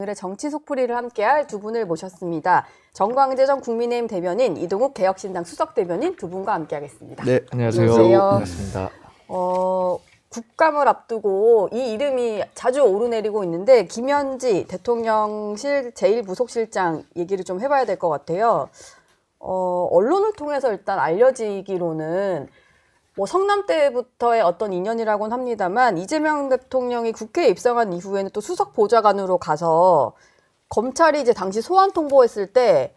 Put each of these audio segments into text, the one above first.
오늘의 정치 속풀이를 함께할 두 분을 모셨습니다. 정광재 전 국민의힘 대변인, 이동욱 개혁신당 수석 대변인 두 분과 함께하겠습니다. 네, 안녕하세요. 안녕하세요. 반갑습니다. 국감을 앞두고 이 이름이 자주 오르내리고 있는데 김현지 대통령실 제1부속실장 얘기를 좀 해봐야 될 것 같아요. 언론을 통해서 일단 알려지기로는 뭐 성남 때부터의 어떤 인연이라고는 합니다만 이재명 대통령이 국회에 입성한 이후에는 또 수석 보좌관으로 가서 검찰이 이제 당시 소환 통보했을 때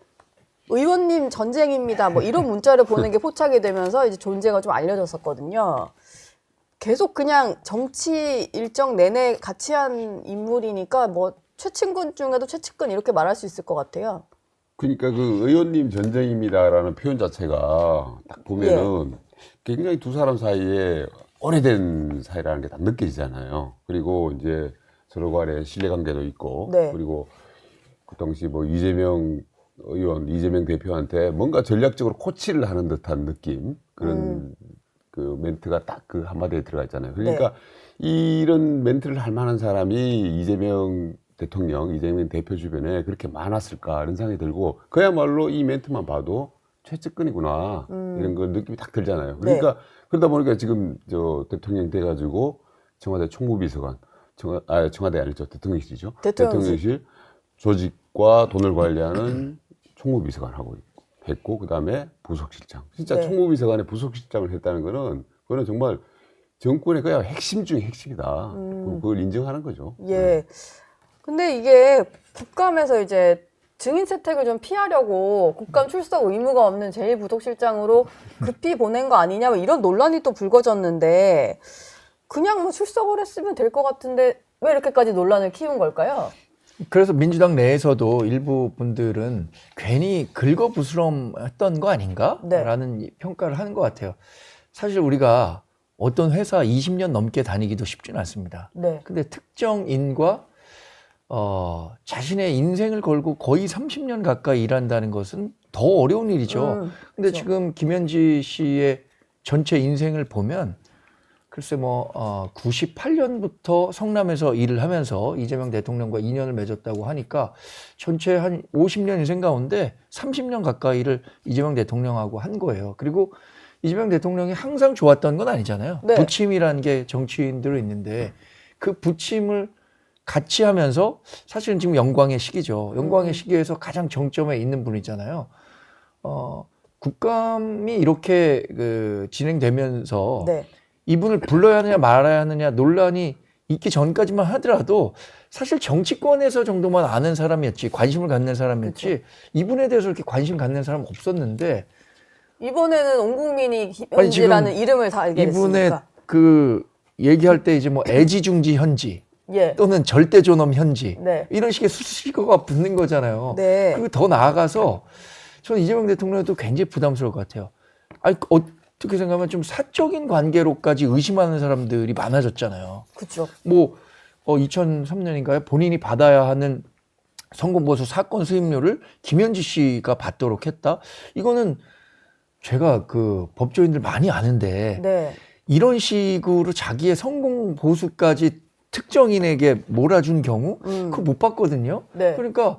의원님 전쟁입니다 뭐 이런 문자를 보낸 게 포착이 되면서 이제 존재가 좀 알려졌었거든요. 계속 그냥 정치 일정 내내 같이 한 인물이니까 뭐 최친근 중에도 최측근 이렇게 말할 수 있을 것 같아요. 그러니까 그 의원님 전쟁입니다라는 표현 자체가 딱 보면은 굉장히 두 사람 사이에 오래된 사이라는 게 다 느껴지잖아요. 그리고 이제 서로 간에 신뢰관계도 있고, 네. 그리고 그 당시 뭐 이재명 의원, 이재명 대표한테 뭔가 전략적으로 코치를 하는 듯한 느낌, 그런 그 멘트가 딱 그 한마디에 들어가 있잖아요. 그러니까 이런 멘트를 할 만한 사람이 이재명 대통령, 이재명 대표 주변에 그렇게 많았을까 이런 생각이 들고, 그야말로 이 멘트만 봐도 최측근이구나 이런 그 느낌이 딱 들잖아요. 그러니까 그러다 보니까 지금 저 대통령 돼가지고 청와대 총무비서관, 청와대 아니죠, 대통령실이죠. 대통령실 조직과 돈을 관리하는 총무비서관하고 했고, 그 다음에 부속실장. 진짜 총무비서관에 부속실장을 했다는 거는 그거는 정말 정권의 그냥 핵심 중에 핵심이다. 그걸 인정하는 거죠. 예. 근데 이게 국감에서 이제 증인 채택을 좀 피하려고 국감 출석 의무가 없는 제1부속실장으로 급히 보낸 거 아니냐 뭐 이런 논란이 또 불거졌는데 그냥 뭐 출석을 했으면 될 것 같은데 왜 이렇게까지 논란을 키운 걸까요? 그래서 민주당 내에서도 일부 분들은 괜히 긁어부스럼했던 거 아닌가라는 평가를 하는 것 같아요. 사실 우리가 어떤 회사 20년 넘게 다니기도 쉽지는 않습니다. 근데 특정인과 자신의 인생을 걸고 거의 30년 가까이 일한다는 것은 더 어려운 일이죠. 근데 그렇죠. 지금 김현지 씨의 전체 인생을 보면 글쎄 뭐 98년부터 성남에서 일을 하면서 이재명 대통령과 인연을 맺었다고 하니까 전체 한 50년 인생 가운데 30년 가까이를 이재명 대통령하고 한 거예요. 그리고 이재명 대통령이 항상 좋았던 건 아니잖아요. 부침이라는 게 정치인들은 있는데 그 부침을 같이 하면서 사실은 지금 영광의 시기죠. 영광의 시기에서 가장 정점에 있는 분이잖아요. 국감이 이렇게 진행되면서 이분을 불러야 하느냐 말아야 하느냐 논란이 있기 전까지만 하더라도 사실 정치권에서 정도만 아는 사람이었지, 관심을 갖는 사람이었지, 그렇죠. 이분에 대해서 이렇게 관심 갖는 사람은 없었는데 이번에는 온 국민이 김현지라는 이름을 다 알게 이분의 됐으니까. 그 얘기할 때 이제 뭐 애지중지 현지 또는 절대존엄 현지 이런 식의 수식어가 붙는 거잖아요. 그리고 더 나아가서 저는 이재명 대통령도 굉장히 부담스러울 것 같아요. 아니 어떻게 생각하면 좀 사적인 관계로까지 의심하는 사람들이 많아졌잖아요. 그렇죠. 뭐 2003년인가요? 본인이 받아야 하는 성공보수 사건 수임료를 김현지 씨가 받도록 했다. 이거는 제가 그 법조인들 많이 아는데 이런 식으로 자기의 성공 보수까지 특정인에게 몰아준 경우 그거 못 봤거든요. 그러니까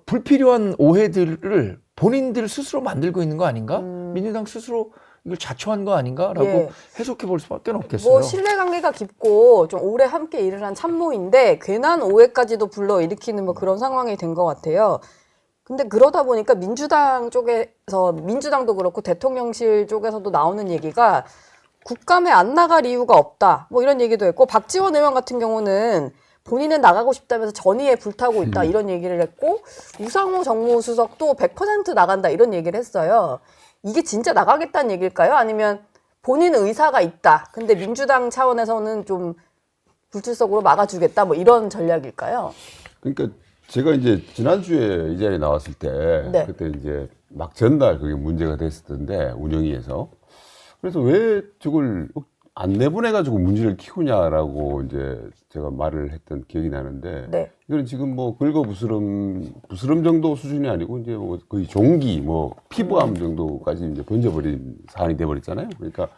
불필요한 오해들을 본인들 스스로 만들고 있는 거 아닌가? 민주당 스스로 이걸 자초한 거 아닌가라고 해석해 볼 수밖에 없겠어요. 뭐 신뢰관계가 깊고 좀 오래 함께 일을 한 참모인데 괜한 오해까지도 불러일으키는 뭐 그런 상황이 된 것 같아요. 근데 그러다 보니까 민주당 쪽에서, 민주당도 그렇고 대통령실 쪽에서도 나오는 얘기가 국감에 안 나갈 이유가 없다 뭐 이런 얘기도 했고, 박지원 의원 같은 경우는 본인은 나가고 싶다면서 전의에 불타고 있다 이런 얘기를 했고, 우상호 정무수석도 100% 나간다 이런 얘기를 했어요. 이게 진짜 나가겠다는 얘기일까요? 아니면 본인 의사가 있다 근데 민주당 차원에서는 좀 불출석으로 막아주겠다 뭐 이런 전략일까요? 그러니까 제가 이제 지난주에 이 자리에 나왔을 때 그때 이제 막 전날 그게 문제가 됐었던데, 운영위에서. 그래서 왜 저걸 안 내보내가지고 문제를 키우냐라고 이제 제가 말을 했던 기억이 나는데, 이거는 지금 뭐 부스럼 정도 수준이 아니고 이제 뭐 거의 종기, 뭐 피부암 정도까지 이제 번져버린 사안이 돼버렸잖아요. 그러니까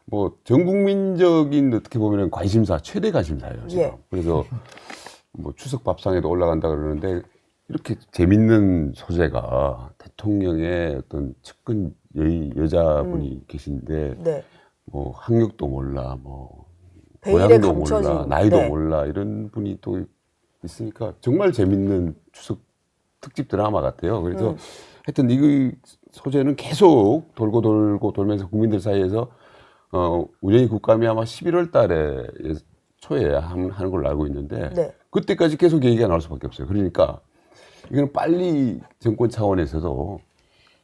뭐 전 국민적인 어떻게 보면 관심사, 최대 관심사예요, 지금. 그래서 뭐 추석 밥상에도 올라간다 그러는데 이렇게 재밌는 소재가 대통령의 어떤 측근 여자분이 계신데 네. 뭐 학력도 몰라, 뭐 베일에 고향도 감춰진. 몰라, 나이도 네. 몰라 이런 분이 또 있으니까 정말 재밌는 추석 특집 드라마 같아요. 그래서 하여튼 이 소재는 계속 돌고 돌면서 국민들 사이에서 운영이 국감이 아마 11월 달에 초에 하는 걸로 알고 있는데 네. 그때까지 계속 얘기가 나올 수밖에 없어요. 그러니까 이거는 빨리 정권 차원에서도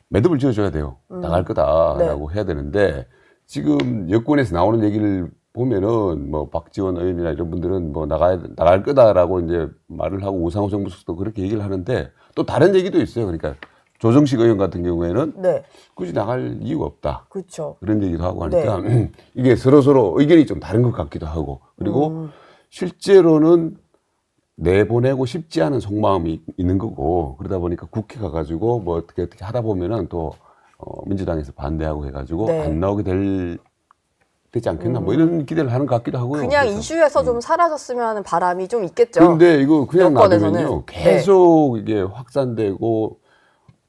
매듭을 지어줘야 돼요. 나갈 거다라고 해야 되는데 지금 여권에서 나오는 얘기를 보면은 뭐 박지원 의원이나 이런 분들은 뭐 나갈 거다라고 이제 말을 하고 우상호 정부수석도 그렇게 얘기를 하는데 또 다른 얘기도 있어요. 그러니까 조정식 의원 같은 경우에는 네. 굳이 나갈 이유가 없다. 그렇죠. 그런 얘기도 하고 하니까 이게 서로 의견이 좀 다른 것 같기도 하고 그리고 실제로는 내보내고 싶지 않은 속마음이 있는 거고 그러다 보니까 국회 가가지고 뭐 어떻게 하다 보면은 또 민주당에서 반대하고 해가지고 네. 안 나오게 되지 않겠나 뭐 이런 기대를 하는 것 같기도 하고요. 그냥 그래서. 이슈에서 좀 사라졌으면 하는 바람이 좀 있겠죠. 그런데 이거 그냥 여권에서는. 놔두면요 계속 이게 확산되고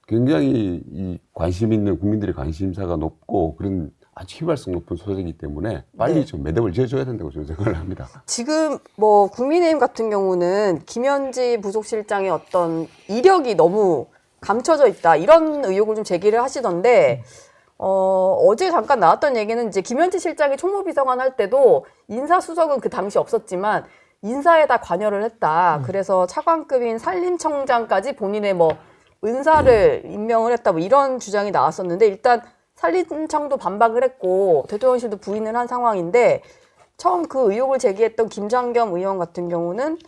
굉장히 이 관심 있는 국민들의 관심사가 높고 그런 아주 휘발성 높은 소재이기 때문에 빨리 네. 좀 매듭을 지어줘야 된다고 저는 생각을 합니다. 지금 뭐 국민의힘 같은 경우는 김현지 부속실장의 어떤 이력이 너무 감춰져 있다 이런 의혹을 좀 제기를 하시던데 어제 잠깐 나왔던 얘기는 이제 김현지 실장이 총무비서관 할 때도 인사수석은 그 당시 없었지만 인사에 다 관여를 했다. 그래서 차관급인 산림청장까지 본인의 뭐 은사를 임명을 했다. 뭐 이런 주장이 나왔었는데 일단 산림청도 반박을 했고 대통령실도 부인을 한 상황인데 처음 그 의혹을 제기했던 김장겸 의원 같은 경우는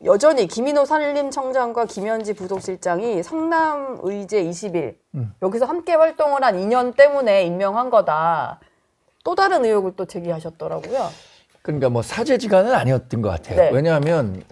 여전히 김인호 산림청장과 김현지 부속실장이 성남의제 20일 여기서 함께 활동을 한 인연 때문에 임명한 거다. 또 다른 의혹을 또 제기하셨더라고요. 그러니까 뭐 사제지간은 아니었던 것 같아요. 네. 왜냐하면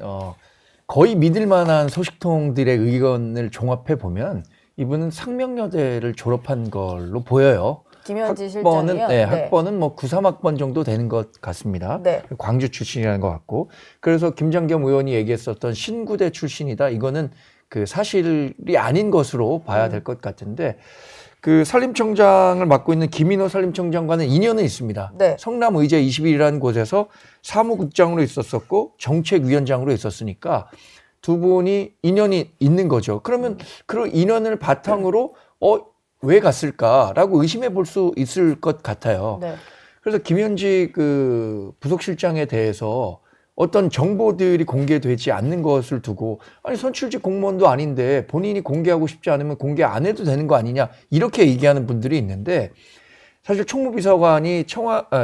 거의 믿을 만한 소식통들의 의견을 종합해 보면 이분은 상명여대를 졸업한 걸로 보여요. 김현지 학번은 실장이요? 네, 학번은 뭐 93학번 정도 되는 것 같습니다. 네. 광주 출신이라는 것 같고. 그래서 김장겸 의원이 얘기했었던 신구대 출신이다. 이거는 그 사실이 아닌 것으로 봐야 될 것 같은데 그 산림청장을 맡고 있는 김인호 산림청장과는 인연은 있습니다. 네. 성남의제 21이라는 곳에서 사무국장으로 있었었고 정책위원장으로 있었으니까 두 분이 인연이 있는 거죠. 그러면 그 인연을 바탕으로 왜 갔을까라고 의심해 볼 수 있을 것 같아요. 네. 그래서 김현지 그 부속실장에 대해서 어떤 정보들이 공개되지 않는 것을 두고 아니 선출직 공무원도 아닌데 본인이 공개하고 싶지 않으면 공개 안 해도 되는 거 아니냐 이렇게 얘기하는 분들이 있는데 사실 총무비서관이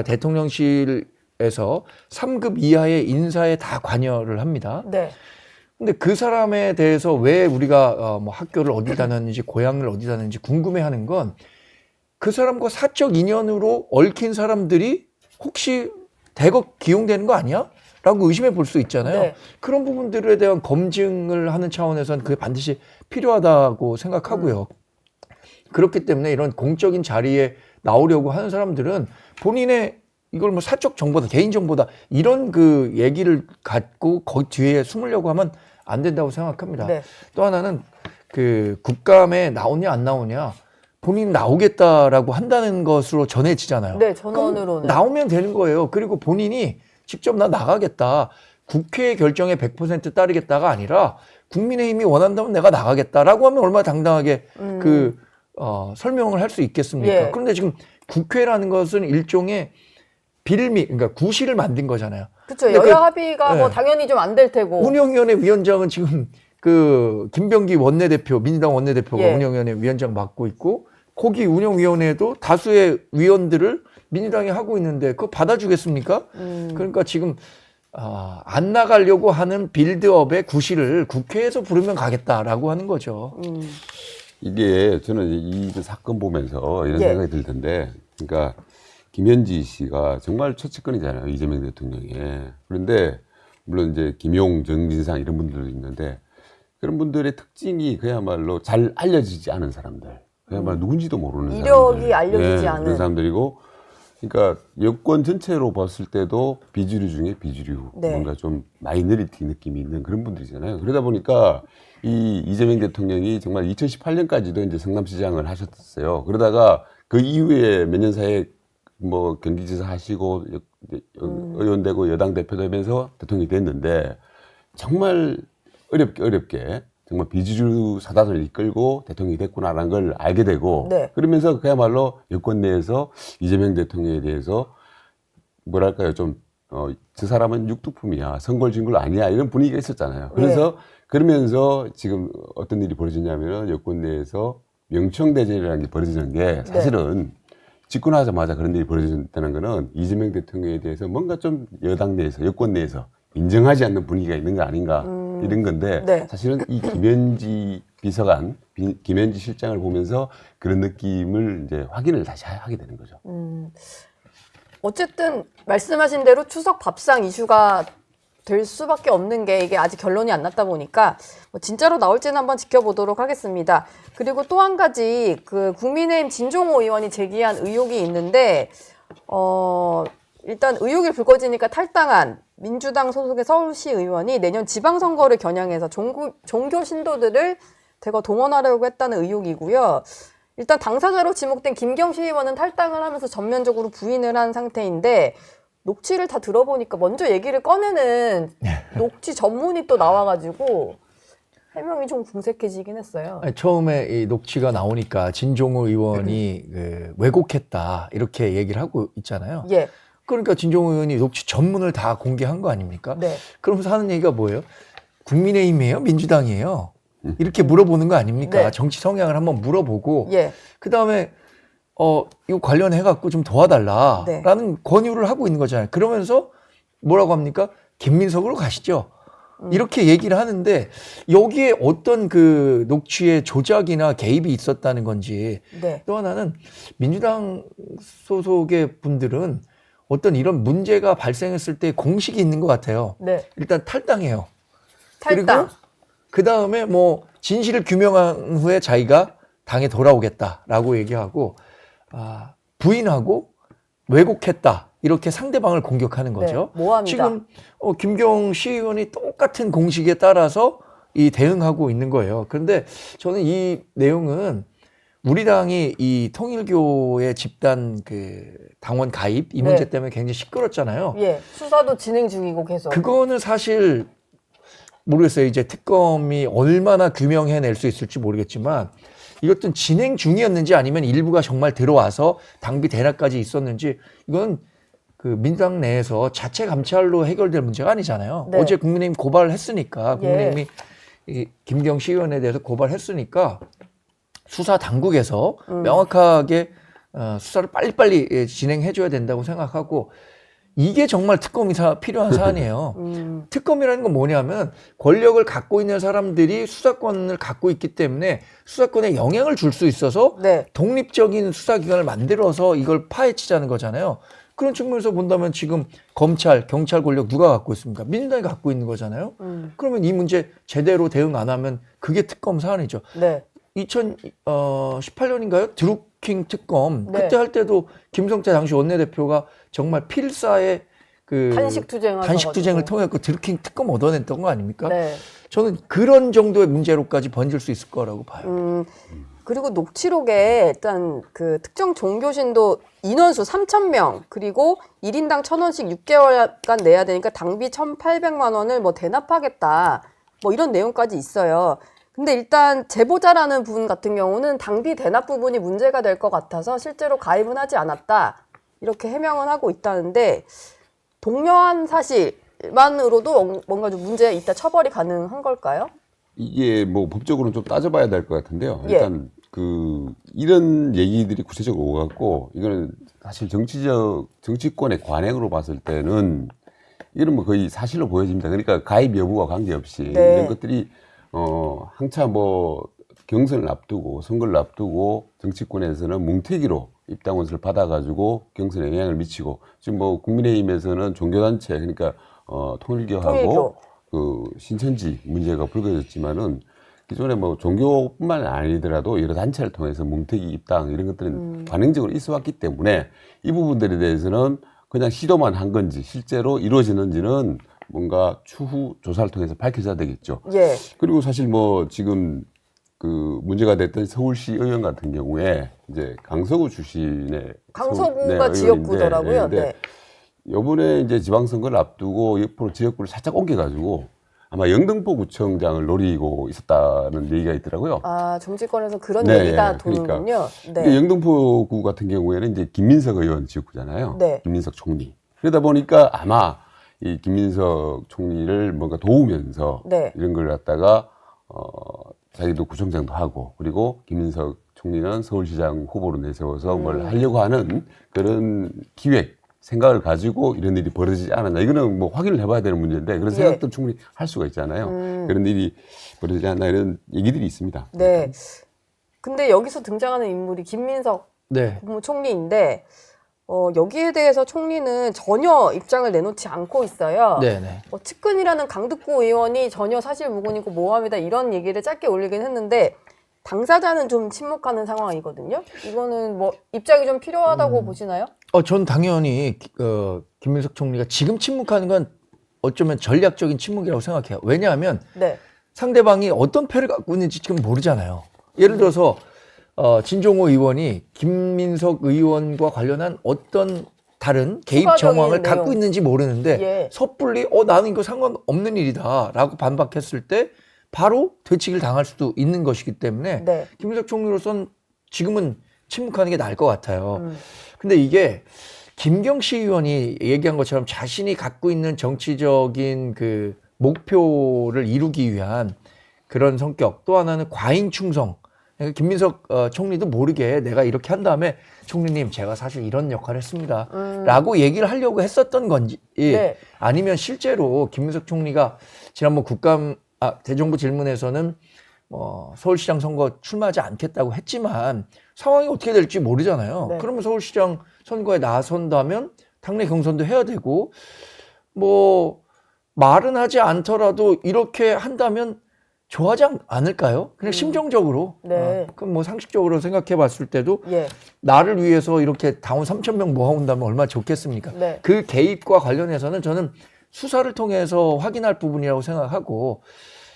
대통령실에서 3급 이하의 인사에 다 관여를 합니다. 네. 근데 그 사람에 대해서 왜 우리가 뭐 학교를 어디 다녔는지 고향을 어디 다녔는지 궁금해하는 건 그 사람과 사적 인연으로 얽힌 사람들이 혹시 대거 기용되는 거 아니야? 라고 의심해 볼 수 있잖아요. 네. 그런 부분들에 대한 검증을 하는 차원에서는 그게 반드시 필요하다고 생각하고요. 그렇기 때문에 이런 공적인 자리에 나오려고 하는 사람들은 본인의 이걸 뭐 사적 정보다 개인 정보다 이런 그 얘기를 갖고 거기 뒤에 숨으려고 하면 안 된다고 생각합니다. 네. 또 하나는 그 국감에 나오냐 안 나오냐 본인 나오겠다라고 한다는 것으로 전해지잖아요. 네, 전원으로는. 나오면 되는 거예요. 그리고 본인이 직접 나 나가겠다. 국회 결정에 100% 따르겠다가 아니라 국민의힘이 원한다면 내가 나가겠다라고 하면 얼마나 당당하게 설명을 할 수 있겠습니까? 예. 그런데 지금 국회라는 것은 일종의 빌미, 그러니까 구실을 만든 거잖아요. 그렇죠. 근데 여야 합의가 뭐 네. 당연히 좀 안 될 테고. 운영위원회 위원장은 지금 그 김병기 원내대표, 민주당 원내대표가 예. 운영위원회 위원장 맡고 있고 거기 운영위원회도 다수의 위원들을 민주당이 하고 있는데 그거 받아주겠습니까? 그러니까 지금 안 나가려고 하는 빌드업의 구실을 국회에서 부르면 가겠다라고 하는 거죠. 이게 저는 이 사건 보면서 이런 예. 생각이 들 텐데, 그러니까 김현지 씨가 정말 최측근이잖아요, 이재명 대통령의. 그런데 물론 이제 김용, 정진상 이런 분들도 있는데 그런 분들의 특징이 그야말로 잘 알려지지 않은 사람들, 그야말로 누군지도 모르는 이력이 사람들. 알려지지 예, 않은. 그런 사람들이고 그러니까 여권 전체로 봤을 때도 비주류 중에 비주류, 네. 뭔가 좀 마이너리티 느낌이 있는 그런 분들이잖아요. 그러다 보니까 이 이재명 대통령이 정말 2018년까지도 이제 성남시장을 하셨어요. 그러다가 그 이후에 몇 년 사이에 뭐 경기지사 하시고 의원 되고 여당 대표 되면서 대통령이 됐는데 정말 어렵게 정말 비주류 사단을 이끌고 대통령이 됐구나라는 걸 알게 되고 네. 그러면서 그야말로 여권 내에서 이재명 대통령에 대해서 뭐랄까요 좀 저 사람은 육두품이야 선골진골 아니야 이런 분위기가 있었잖아요. 그래서 그러면서 지금 어떤 일이 벌어졌냐면은 여권 내에서 명청대전이라는 게 벌어지는 게 사실은 집권하자마자 그런 일이 벌어졌다는 거는 이재명 대통령에 대해서 뭔가 좀 여당 내에서 여권 내에서 인정하지 않는 분위기가 있는 거 아닌가 이런 건데 네. 사실은 이 김현지 비서관, 김현지 실장을 보면서 그런 느낌을 이제 확인을 다시 하게 되는 거죠. 어쨌든 말씀하신 대로 추석 밥상 이슈가 될 수밖에 없는 게 이게 아직 결론이 안 났다 보니까 뭐 진짜로 나올지는 한번 지켜보도록 하겠습니다. 그리고 또 한 가지 그 국민의힘 진종호 의원이 제기한 의혹이 있는데 일단 의혹이 불거지니까 탈당한 민주당 소속의 서울시 의원이 내년 지방선거를 겨냥해서 종교 신도들을 대거 동원하려고 했다는 의혹이고요. 일단 당사자로 지목된 김경시 의원은 탈당을 하면서 전면적으로 부인을 한 상태인데 녹취를 다 들어보니까 먼저 얘기를 꺼내는 녹취 전문이 또 나와가지고 해명이 좀 궁색해지긴 했어요. 아니, 처음에 이 녹취가 나오니까 진종호 의원이 왜곡했다 이렇게 얘기를 하고 있잖아요. 예. 그러니까 진종호 의원이 녹취 전문을 다 공개한 거 아닙니까? 네. 그러면서 하는 얘기가 뭐예요? 국민의힘이에요? 민주당이에요? 이렇게 물어보는 거 아닙니까? 네. 정치 성향을 한번 물어보고 예. 그다음에 이거 관련해 갖고 좀 도와달라라는 권유를 하고 있는 거잖아요. 그러면서 뭐라고 합니까? 김민석으로 가시죠. 이렇게 얘기를 하는데 여기에 어떤 그 녹취의 조작이나 개입이 있었다는 건지 네. 또 하나는 민주당 소속의 분들은 어떤 이런 문제가 발생했을 때 공식이 있는 것 같아요. 네. 일단 탈당해요. 탈당. 그리고 그 다음에 뭐 진실을 규명한 후에 자기가 당에 돌아오겠다라고 얘기하고 부인하고 왜곡했다 이렇게 상대방을 공격하는 거죠. 네, 모함이다. 지금 김경시 의원이 똑같은 공식에 따라서 이 대응하고 있는 거예요. 그런데 저는 이 내용은 우리 당이 이 통일교의 집단 그 당원 가입 이 문제 때문에 굉장히 시끄럽잖아요. 예. 수사도 진행 중이고 계속. 그거는 사실 모르겠어요. 이제 특검이 얼마나 규명해낼 수 있을지 모르겠지만 이것도 진행 중이었는지 아니면 일부가 정말 들어와서 당비 대납까지 있었는지 이건 그 민주당 내에서 자체 감찰로 해결될 문제가 아니잖아요. 네. 어제 국민의힘 고발을 했으니까 국민의힘이 이 김경시 의원에 대해서 고발했으니까 수사 당국에서 명확하게 수사를 빨리빨리 진행해줘야 된다고 생각하고 이게 정말 특검이 필요한 사안이에요. 특검이라는 건 뭐냐면 권력을 갖고 있는 사람들이 수사권을 갖고 있기 때문에 수사권에 영향을 줄 수 있어서 네. 독립적인 수사기관을 만들어서 이걸 파헤치자는 거잖아요. 그런 측면에서 본다면 지금 검찰, 경찰 권력 누가 갖고 있습니까? 민주당이 갖고 있는 거잖아요. 그러면 이 문제 제대로 대응 안 하면 그게 특검 사안이죠. 네. 2018년인가요? 드루킹 특검. 네. 그때 할 때도 김성태 당시 원내대표가 정말 필사의 그 단식 투쟁을 통해 그 드루킹 특검 얻어냈던 거 아닙니까? 네. 저는 그런 정도의 문제로까지 번질 수 있을 거라고 봐요. 그리고 녹취록에 일단 그 특정 종교신도 인원수 3,000명 그리고 1인당 1,000원씩 6개월간 내야 되니까 당비 1,800만 원을 뭐 대납하겠다 뭐 이런 내용까지 있어요. 근데 일단 제보자라는 분 같은 경우는 당비 대납 부분이 문제가 될 것 같아서 실제로 가입은 하지 않았다 이렇게 해명은 하고 있다는데 동료한 사실만으로도 뭔가 좀 문제가 있다 처벌이 가능한 걸까요? 이게 뭐 법적으로는 좀 따져봐야 될 것 같은데요. 일단 이런 얘기들이 구체적으로 오갔고 이거는 사실 정치권의 관행으로 봤을 때는 이런 뭐 거의 사실로 보여집니다. 그러니까 가입 여부와 관계없이 이런 것들이 한참 뭐 경선을 앞두고 선거를 앞두고 정치권에서는 뭉태기로 입당원수를 받아가지고 경선에 영향을 미치고 지금 뭐 국민의힘에서는 종교단체 그러니까 통일교하고 그 신천지 문제가 불거졌지만은 기존에 뭐 종교뿐만 아니더라도 여러 단체를 통해서 뭉태기 입당 이런 것들은 관행적으로 있어 왔기 때문에 이 부분들에 대해서는 그냥 시도만 한 건지 실제로 이루어지는지는 뭔가 추후 조사를 통해서 밝혀져야 되겠죠. 예. 그리고 사실 뭐 지금 그 문제가 됐던 서울시 의원 같은 경우에 이제 강서구 출신의 강서구가 지역구더라고요. 네. 이번에 이제 지방선거를 앞두고 옆으로 지역구를 살짝 옮겨가지고 아마 영등포 구청장을 노리고 있었다는 얘기가 있더라고요. 아, 정치권에서 그런 네, 얘기가 예, 도는군요. 그러니까 영등포구 같은 경우에는 이제 김민석 의원 지역구잖아요. 네. 김민석 총리. 그러다 보니까 아마 이 김민석 총리를 뭔가 도우면서 네. 이런 걸 갖다가 자기도 구청장도 하고 그리고 김민석 총리는 서울시장 후보로 내세워서 뭘 하려고 하는 그런 기획 생각을 가지고 이런 일이 벌어지지 않았나. 이거는 뭐 확인을 해봐야 되는 문제인데 그런 생각도 충분히 할 수가 있잖아요. 그런 일이 벌어지지 않나 이런 얘기들이 있습니다. 네. 근데 여기서 등장하는 인물이 김민석 네. 국무총리인데 여기에 대해서 총리는 전혀 입장을 내놓지 않고 있어요. 네네. 측근이라는 강득구 의원이 전혀 사실 무근이고 모함이다 이런 얘기를 짧게 올리긴 했는데 당사자는 좀 침묵하는 상황이거든요. 이거는 뭐 입장이 좀 필요하다고 보시나요? 전 당연히 김민석 총리가 지금 침묵하는 건 어쩌면 전략적인 침묵이라고 생각해요. 왜냐하면 네. 상대방이 어떤 패를 갖고 있는지 지금 모르잖아요. 예를 들어서 진종호 의원이 김민석 의원과 관련한 어떤 다른 개입 추가적인 정황을 내용. 갖고 있는지 모르는데 예. 섣불리 나는 이거 상관없는 일이다라고 반박했을 때 바로 되치기를 당할 수도 있는 것이기 때문에 네. 김민석 총리로서는 지금은 침묵하는 게 나을 것 같아요. 근데 이게 김경시 의원이 얘기한 것처럼 자신이 갖고 있는 정치적인 그 목표를 이루기 위한 그런 성격, 또 하나는 과잉 충성. 그러니까 김민석 총리도 모르게 내가 이렇게 한 다음에 총리님 제가 사실 이런 역할을 했습니다 라고 얘기를 하려고 했었던 건지 네. 아니면 실제로 김민석 총리가 지난번 대정부 질문에서는 서울시장 선거 출마하지 않겠다고 했지만 상황이 어떻게 될지 모르잖아요. 네. 그러면 서울시장 선거에 나선다면 당내 경선도 해야 되고 뭐 말은 하지 않더라도 이렇게 한다면 좋아하지 않을까요? 그냥 심정적으로. 네. 그럼 뭐 상식적으로 생각해 봤을 때도 예. 나를 위해서 이렇게 당원 3,000명 모아온다면 얼마나 좋겠습니까? 네. 그 개입과 관련해서는 저는 수사를 통해서 확인할 부분이라고 생각하고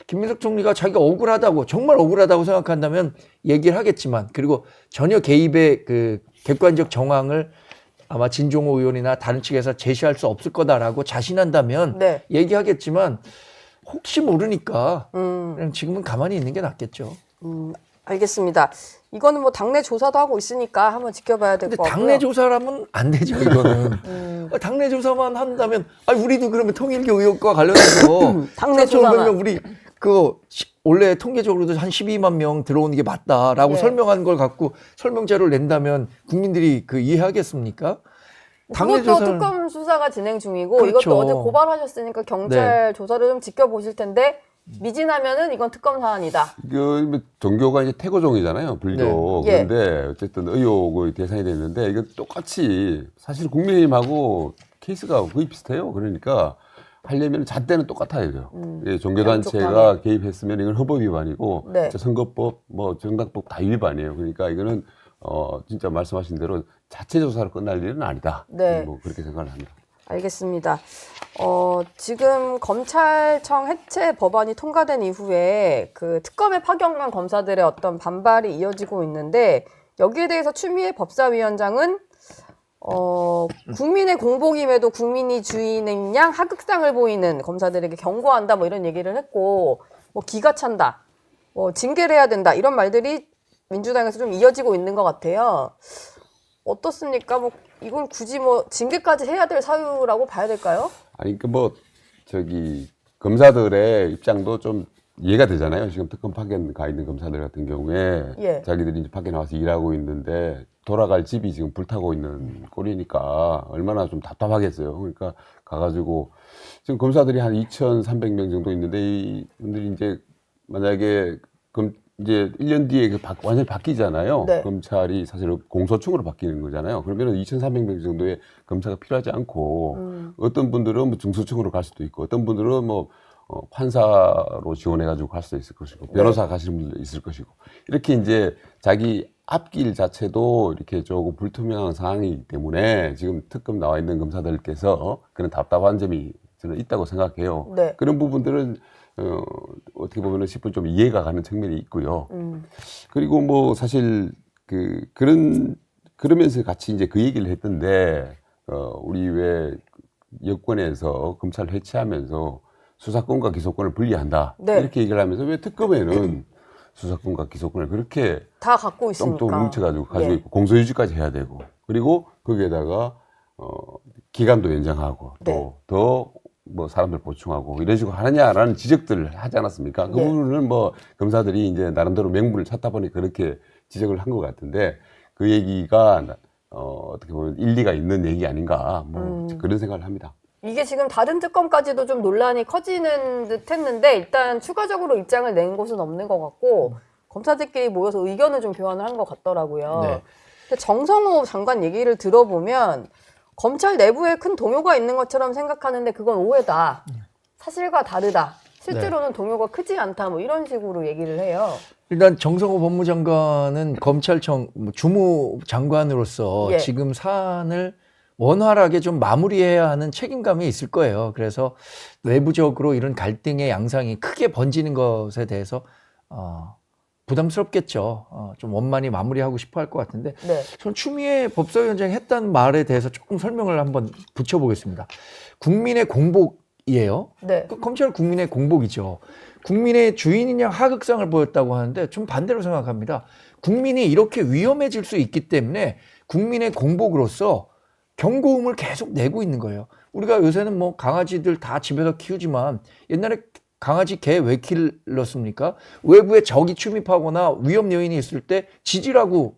김민석 총리가 자기가 억울하다고 정말 억울하다고 생각한다면 얘기를 하겠지만 그리고 전혀 개입의 그 객관적 정황을 아마 진종호 의원이나 다른 측에서 제시할 수 없을 거다라고 자신한다면 네. 얘기하겠지만 혹시 모르니까 그냥 지금은 가만히 있는 게 낫겠죠. 알겠습니다. 이거는 뭐 당내 조사도 하고 있으니까 한번 지켜봐야 될 근데 것 같고요. 당내 조사라면 안 되죠, 이거는. 당내 조사만 한다면, 우리도 그러면 통일교 의혹과 관련해서 당내 3,500명 조사만. 우리 원래 통계적으로도 한 12만 명 들어오는 게 맞다라고 예. 설명한 걸 갖고 설명 자료를 낸다면 국민들이 이해하겠습니까? 당내 그것도 조사는 특검 수사가 진행 중이고 그렇죠. 이것도 어제 고발하셨으니까 경찰 조사를 좀 지켜보실 텐데 미진하면은 이건 특검 사안이다. 종교가 이제 태고종이잖아요, 불교. 네. 그런데 어쨌든 의혹의 대상이 됐는데 이건 똑같이 사실 국민의힘하고 케이스가 거의 비슷해요. 그러니까 하려면 잣대는 똑같아야 돼요. 예, 종교단체가 개입했으면 이건 헌법 위반이고 네. 선거법, 뭐 정당법 다 위반이에요. 그러니까 이거는 진짜 말씀하신 대로 자체 조사로 끝날 일은 아니다. 네. 뭐 그렇게 생각을 합니다. 알겠습니다. 지금 검찰청 해체 법안이 통과된 이후에 그 특검에 파견간 검사들의 어떤 반발이 이어지고 있는데 여기에 대해서 추미애 법사위원장은 국민의 공복임에도 국민이 주인인 양 하극상을 보이는 검사들에게 경고한다 뭐 이런 얘기를 했고 뭐 기가 찬다, 뭐 징계를 해야 된다 이런 말들이 민주당에서 좀 이어지고 있는 것 같아요. 어떻습니까? 뭐 이걸 굳이 뭐 징계까지 해야 될 사유라고 봐야 될까요? 아니 검사들의 입장도 좀 이해가 되잖아요. 지금 특검 파견 가 있는 검사들 같은 경우에 예. 자기들이 이제 파견 나와서 일하고 있는데 돌아갈 집이 지금 불타고 있는 꼴이니까 얼마나 좀 답답하겠어요. 그러니까 가가지고 지금 검사들이 한 2,300명 정도 있는데 이분들이 이제 만약에 이제 1년 뒤에 완전히 바뀌잖아요. 네. 검찰이 사실 공소청으로 바뀌는 거잖아요. 그러면은 2,300명 정도의 검사가 필요하지 않고 어떤 분들은 뭐 중소청으로 갈 수도 있고 어떤 분들은 뭐 판사로 지원해가지고 갈 수도 있을 것이고 변호사 가시는 분도 있을 것이고 이렇게 이제 자기 앞길 자체도 이렇게 조금 불투명한 상황이기 때문에 지금 특검 나와 있는 검사들께서 그런 답답한 점이 저는 있다고 생각해요. 네. 그런 부분들은 어떻게 보면은 10분 좀 이해가 가는 측면이 있고요. 그리고 뭐 사실 그러면서 같이 이제 그 얘기를 했던데 우리 왜 여권에서 검찰 해체하면서 수사권과 기소권을 분리한다 네. 이렇게 얘기를 하면서 왜 특검에는 수사권과 기소권을 그렇게 다 갖고 있으니까. 또 뭉쳐가지고 가지고 예. 있고 공소유지까지 해야 되고 그리고 거기에다가 기간도 연장하고 네. 또 더 뭐 사람들 보충하고 이런 식으로 하느냐라는 지적들을 하지 않았습니까? 그 네. 부분은 뭐 검사들이 이제 나름대로 명분을 찾다 보니 그렇게 지적을 한 것 같은데 그 얘기가 어떻게 보면 일리가 있는 얘기 아닌가 뭐 그런 생각을 합니다. 이게 지금 다른 특검까지도 좀 논란이 커지는 듯 했는데 일단 추가적으로 입장을 낸 곳은 없는 것 같고 검사들끼리 모여서 의견을 좀 교환을 한 것 같더라고요. 네. 근데 정성호 장관 얘기를 들어보면 검찰 내부에 큰 동요가 있는 것처럼 생각하는데 그건 오해다. 사실과 다르다. 실제로는 동요가 크지 않다. 뭐 이런 식으로 얘기를 해요. 일단 정성호 법무장관은 검찰청 주무장관으로서 예. 지금 사안을 원활하게 좀 마무리해야 하는 책임감이 있을 거예요. 그래서 내부적으로 이런 갈등의 양상이 크게 번지는 것에 대해서 부담스럽겠죠. 좀 원만히 마무리하고 싶어 할 것 같은데 네. 전 추미애 법사위원장이 했다는 말에 대해서 조금 설명을 한번 붙여보겠습니다. 국민의 공복이에요. 네. 검찰 국민의 공복이죠. 국민의 주인이냐 하극상을 보였다고 하는데 좀 반대로 생각합니다. 국민이 이렇게 위험해질 수 있기 때문에 국민의 공복으로서 경고음을 계속 내고 있는 거예요. 우리가 요새는 뭐 강아지들 다 집에서 키우지만 옛날에 강아지 개 왜 길렀습니까? 외부에 적이 침입하거나 위험 요인이 있을 때 짖으라고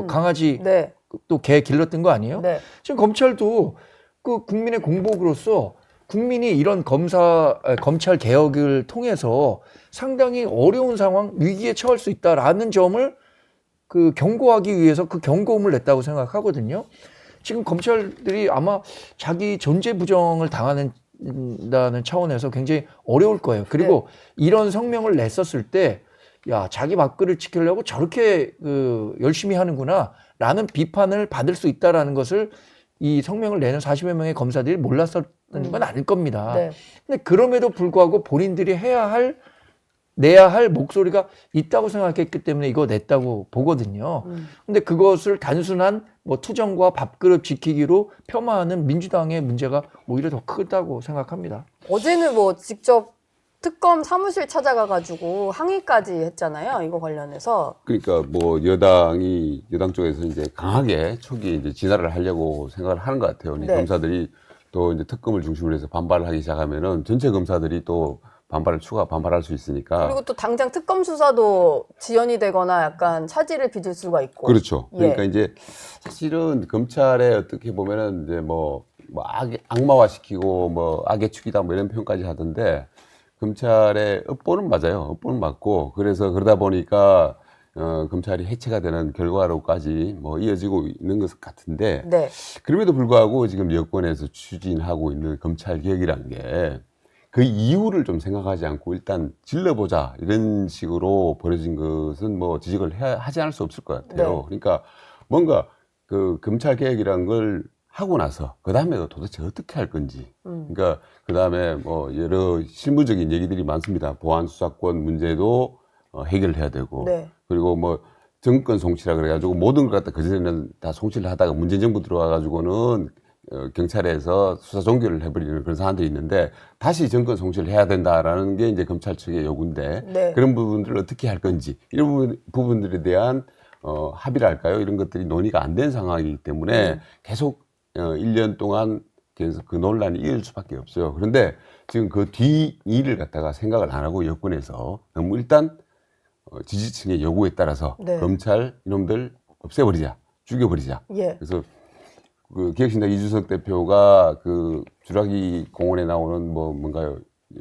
강아지 네. 또 개 길렀던 거 아니에요? 네. 지금 검찰도 그 국민의 공복으로서 국민이 이런 검찰 개혁을 통해서 상당히 어려운 상황, 위기에 처할 수 있다라는 점을 그 경고하기 위해서 그 경고음을 냈다고 생각하거든요. 지금 검찰들이 아마 자기 존재 부정을 당하는다는 차원에서 굉장히 어려울 거예요. 그리고 이런 성명을 냈었을 때, 야, 자기 밥그릇 지키려고 저렇게 열심히 하는구나라는 비판을 받을 수 있다라는 것을 이 성명을 내는 40여 명의 검사들이 몰랐었던 건 아닐 겁니다. 네. 근데 그럼에도 불구하고 본인들이 내야 할 목소리가 있다고 생각했기 때문에 이거 냈다고 보거든요. 근데 그것을 단순한 뭐 투정과 밥그릇 지키기로 폄하하는 민주당의 문제가 오히려 더 크다고 생각합니다. 어제는 뭐 직접 특검 사무실 찾아가가지고 항의까지 했잖아요. 이거 관련해서. 그러니까 뭐 여당 쪽에서 이제 강하게 초기에 이제 진화를 하려고 생각을 하는 것 같아요. 네. 검사들이 또 이제 특검을 중심으로 해서 반발을 하기 시작하면은 전체 검사들이 또 반발할 수 있으니까. 그리고 또 당장 특검 수사도 지연이 되거나 약간 차질을 빚을 수가 있고. 그렇죠. 그러니까 예. 이제 사실은 검찰에 어떻게 보면은 이제 뭐 악마화 시키고 뭐 악의 축이다 뭐 이런 표현까지 하던데 검찰의 업보는 맞아요. 업보는 맞고 그래서 그러다 보니까 검찰이 해체가 되는 결과로까지 뭐 이어지고 있는 것 같은데 네. 그럼에도 불구하고 지금 여권에서 추진하고 있는 검찰 개혁이라는 게 그 이유를 좀 생각하지 않고 일단 질러보자 이런 식으로 벌어진 것은 뭐 지적을 하지 않을 수 없을 것 같아요. 네. 그러니까 뭔가 그 검찰 개혁이라는 걸 하고 나서 그 다음에 도대체 어떻게 할 건지. 그러니까 그 다음에 뭐 여러 실무적인 얘기들이 많습니다. 보안 수사권 문제도 해결을 해야 되고 네. 그리고 뭐 정권 송치라 그래가지고 모든 걸 갖다 그전에는 다 송치를 하다가 문재인 정부 들어와가지고는 경찰에서 수사 종결을 해버리는 그런 사안들이 있는데 다시 정권 송치를 해야 된다라는 게 이제 검찰 측의 요구인데 네. 그런 부분들을 어떻게 할 건지 이런 부분들에 대한 합의랄까요? 이런 것들이 논의가 안 된 상황이기 때문에 계속 1년 동안 계속 그 논란이 이어질 수밖에 없어요. 그런데 지금 그 뒤 일을 갖다가 생각을 안 하고 여권에서 너무 일단 지지층의 요구에 따라서 네. 검찰 이놈들 없애버리자, 죽여버리자. 예. 그래서 그 기획신당 이준석 대표가 그 주라기 공원에 나오는 뭐 뭔가요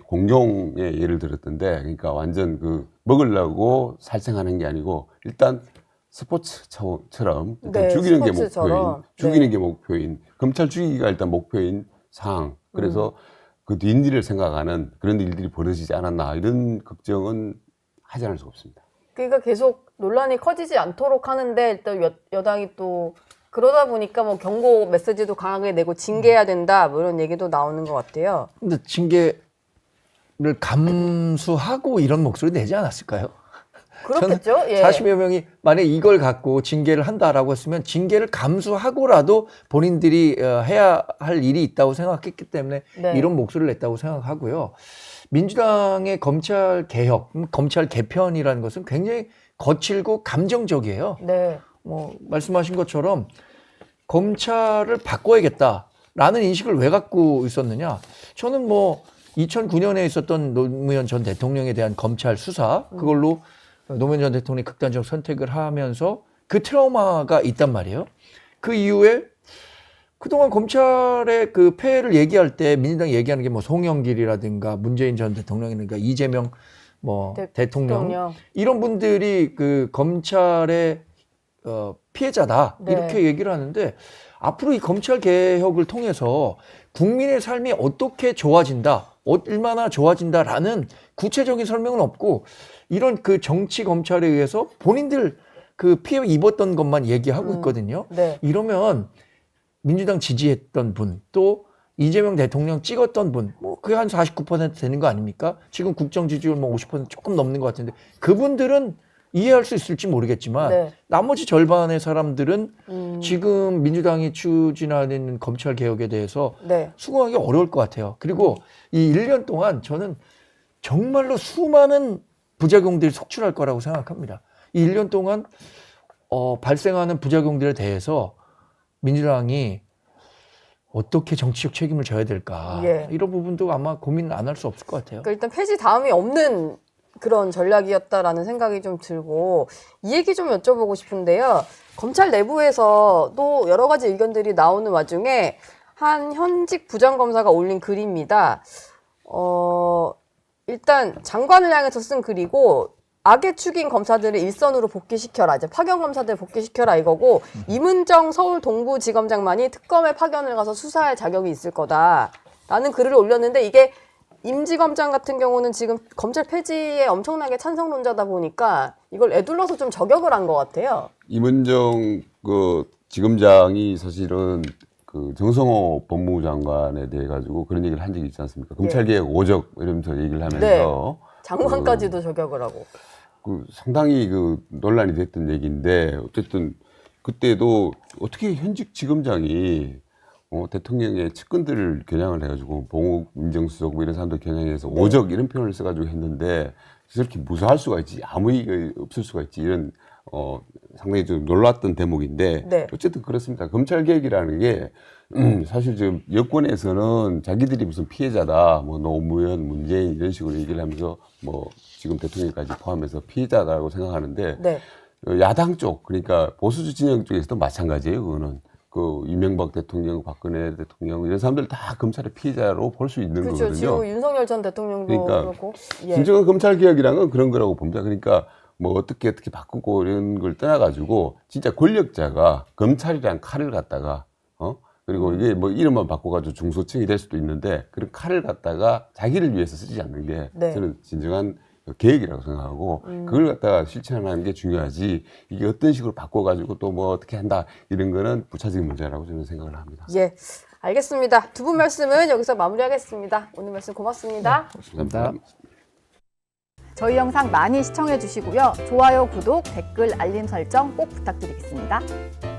공룡의 예를 들었던데, 그러니까 완전 그 먹으려고 살생하는 게 아니고 일단 스포츠처럼 일단 네, 죽이는 게 스포츠처럼. 목표인, 죽이는 네. 게 목표인, 검찰 죽이기가 일단 목표인 상황. 그래서 그 뒷일을 생각하는 그런 일들이 벌어지지 않았나 이런 걱정은 하지 않을 수가 없습니다. 그러니까 계속 논란이 커지지 않도록 하는데 또 여당이 또 그러다 보니까 뭐 경고 메시지도 강하게 내고 징계해야 된다 뭐 이런 얘기도 나오는 것 같아요. 근데 징계를 감수하고 이런 목소리 내지 않았을까요? 그렇겠죠. 예. 40여 명이 만약에 이걸 갖고 징계를 한다라고 했으면 징계를 감수하고라도 본인들이 해야 할 일이 있다고 생각했기 때문에 네. 이런 목소리를 냈다고 생각하고요. 민주당의 검찰 개혁, 검찰 개편이라는 것은 굉장히 거칠고 감정적이에요. 네. 뭐 말씀하신 것처럼 검찰을 바꿔야겠다라는 인식을 왜 갖고 있었느냐? 저는 뭐 2009년에 있었던 노무현 전 대통령에 대한 검찰 수사 그걸로 노무현 전 대통령이 극단적 선택을 하면서 그 트라우마가 있단 말이에요. 그 이후에 그동안 검찰의 그 폐해를 얘기할 때 민주당 얘기하는 게 뭐 송영길이라든가 문재인 전 대통령이라든가 이재명 뭐 대통령 이런 분들이 그 검찰의 피해자다 네. 이렇게 얘기를 하는데 앞으로 이 검찰 개혁을 통해서 국민의 삶이 어떻게 좋아진다, 얼마나 좋아진다라는 구체적인 설명은 없고 이런 그 정치 검찰에 의해서 본인들 그 피해 입었던 것만 얘기하고 있거든요. 네. 이러면 민주당 지지했던 분, 또 이재명 대통령 찍었던 분, 뭐 그게 한 49% 되는 거 아닙니까? 지금 국정 지지율 뭐 50% 조금 넘는 것 같은데 그분들은 이해할 수 있을지 모르겠지만 네. 나머지 절반의 사람들은 지금 민주당이 추진하는 검찰 개혁에 대해서 네. 수긍하기 어려울 것 같아요. 그리고 이 1년 동안 저는 정말로 수많은 부작용들이 속출할 거라고 생각합니다. 이 1년 동안 발생하는 부작용들에 대해서 민주당이 어떻게 정치적 책임을 져야 될까 예. 이런 부분도 아마 고민 안 할 수 없을 것 같아요. 그러니까 일단 폐지 다음이 없는 그런 전략이었다라는 생각이 좀 들고 이 얘기 좀 여쭤보고 싶은데요. 검찰 내부에서도 여러 가지 의견들이 나오는 와중에 한 현직 부장검사가 올린 글입니다. 일단 장관을 향해서 쓴 글이고 악의 축인 검사들을 일선으로 복귀시켜라. 이제 파견 검사들 복귀시켜라 이거고 이문정 서울 동부지검장만이 특검에 파견을 가서 수사할 자격이 있을 거다라는 글을 올렸는데 이게 임지검장 같은 경우는 지금 검찰 폐지에 엄청나게 찬성론자다 보니까 이걸 애둘러서 좀 저격을 한 것 같아요. 이문정 그 지검장이 사실은 그 정성호 법무부 장관에 대해 가지고 그런 얘기를 한 적이 있지 않습니까? 검찰개혁 오적 이러면서 얘기를 하면서 네. 장관까지도 저격을 하고. 그 상당히 그 논란이 됐던 얘기인데 어쨌든 그때도 어떻게 현직 지검장이 대통령의 측근들을 겨냥을 해가지고 봉욱 민정수석 뭐 이런 사람들 겨냥해서 네. 오적 이런 표현을 써가지고 했는데 저렇게 무서워할 수가 있지 아무 이가 없을 수가 있지 이런 상당히 좀 놀랐던 대목인데 네. 어쨌든 그렇습니다. 검찰 개혁이라는 게 사실 지금 여권에서는 자기들이 무슨 피해자다 뭐 노무현 문재인 이런 식으로 얘기를 하면서 뭐 지금 대통령까지 포함해서 피해자다라고 생각하는데 네. 야당 쪽 그러니까 보수 진영 쪽에서도 마찬가지예요. 그거는 그 이명박 대통령, 박근혜 대통령 이런 사람들 다 검찰의 피해자로 볼 수 있는 그렇죠. 거거든요. 지금 윤석열 전 대통령도 그러니까 그렇고. 예. 진정한 검찰 개혁이라는 건 그런 거라고 봅니다. 그러니까 뭐 어떻게 바꾸고 이런 걸 떠나가지고 진짜 권력자가 검찰이란 칼을 갖다가 그리고 이게 뭐 이름만 바꿔가지고 중소층이 될 수도 있는데 그런 칼을 갖다가 자기를 위해서 쓰지 않는 게 네. 저는 진정한 계획이라고 생각하고 그걸 갖다가 실천하는 게 중요하지 이게 어떤 식으로 바꿔가지고 또 뭐 어떻게 한다 이런 거는 부차적인 문제라고 저는 생각을 합니다. 예. 알겠습니다. 두 분 말씀은 여기서 마무리하겠습니다. 오늘 말씀 고맙습니다. 감사합니다. 저희 영상 많이 시청해 주시고요. 좋아요, 구독, 댓글, 알림 설정 꼭 부탁드리겠습니다.